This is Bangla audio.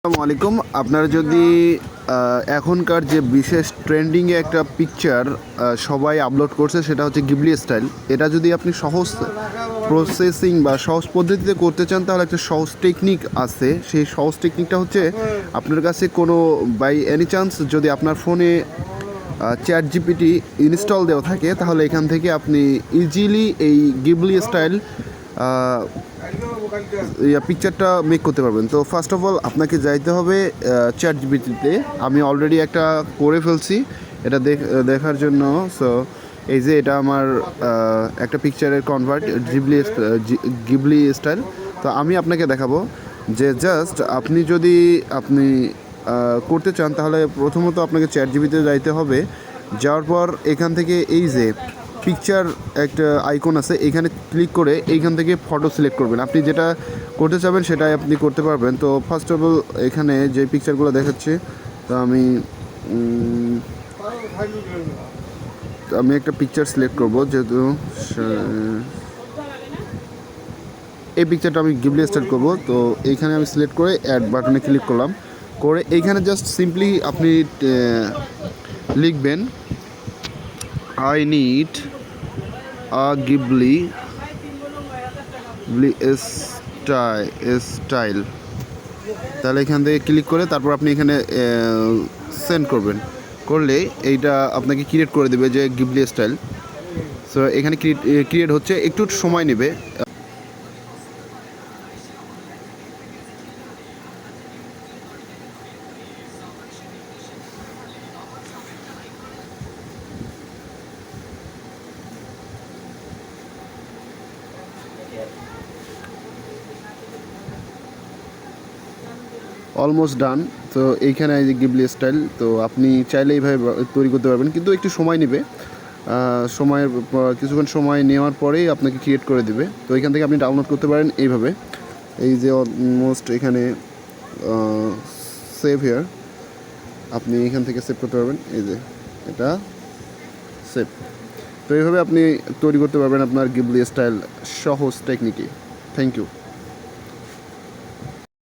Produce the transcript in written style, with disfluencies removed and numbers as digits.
আসসালামু আলাইকুম। আপনারা যদি এখনকার যে বিশেষ ট্রেন্ডিংয়ে একটা পিকচার সবাই আপলোড করছে, সেটা হচ্ছে গিবলি স্টাইল। এটা যদি আপনি সহজ প্রসেসিং বা সহজ পদ্ধতিতে করতে চান, তাহলে একটা সহজ টেকনিক আছে। সেই সহজ টেকনিকটা হচ্ছে, আপনার কাছে কোনো বাই এনি চান্স যদি আপনার ফোনে চ্যাট জিপিটি ইনস্টল দেওয়া থাকে, তাহলে এখান থেকে আপনি ইজিলি এই গিবলি স্টাইল পিকচারটা মেক করতে পারবেন। তো ফার্স্ট অফ অল আপনাকে যাইতে হবে চ্যাট জিপিটিতে। আমি অলরেডি একটা করে ফেলছি এটা দেখার জন্য। সো এই যে এটা আমার একটা পিকচারের কনভার্ট গিবলি স্টাইল। তো আমি আপনাকে দেখাবো যে জাস্ট আপনি যদি করতে চান, তাহলে প্রথমত আপনাকে চ্যাট জিপিটিতে যাইতে হবে। যাওয়ার পর এখান থেকে এই যে পিকচার একটা আইকন আছে, এখানে ক্লিক করে এইখান থেকে ফটো সিলেক্ট করবেন। আপনি যেটা করতে চাবেন সেটাই আপনি করতে পারবেন। তো ফার্স্ট অফ অল এখানে যে পিকচারগুলো দেখাচ্ছে, তো আমি একটা পিকচার সিলেক্ট করব। যেহেতু এই পিকচারটা আমি গিবলি স্টাইল করব, তো এইখানে আমি সিলেক্ট করে অ্যাড বাটনে ক্লিক করলাম। করে এইখানে জাস্ট সিম্পলি আপনি লিখবেন আই নিড গিবলি স্টাইল। তাহলে এখান থেকে ক্লিক করে তারপর আপনি এখানে সেন্ড করবেন। করলে এইটা আপনাকে ক্রিয়েট করে দেবে যে গিবলি স্টাইল। সো এখানে ক্রিয়েট হচ্ছে, একটু সময় নেবে। Almost done. তো এইখানে এই যে গিবলি স্টাইল, তো আপনি চাইলে এইভাবে তৈরি করতে পারবেন, কিন্তু একটু সময় নেবে। কিছুক্ষণ সময় নেওয়ার পরেই আপনাকে ক্রিয়েট করে দেবে। তো এখান থেকে আপনি ডাউনলোড করতে পারেন এইভাবে। এই যে অলমোস্ট এখানে সেভ হেয়ার, আপনি এখান থেকে সেভ করতে পারবেন। এই যে এটা সেভ। তো এইভাবে আপনি তৈরি করতে পারবেন আপনার গিবলি স্টাইল সহজ টেকনিকে। Thank you.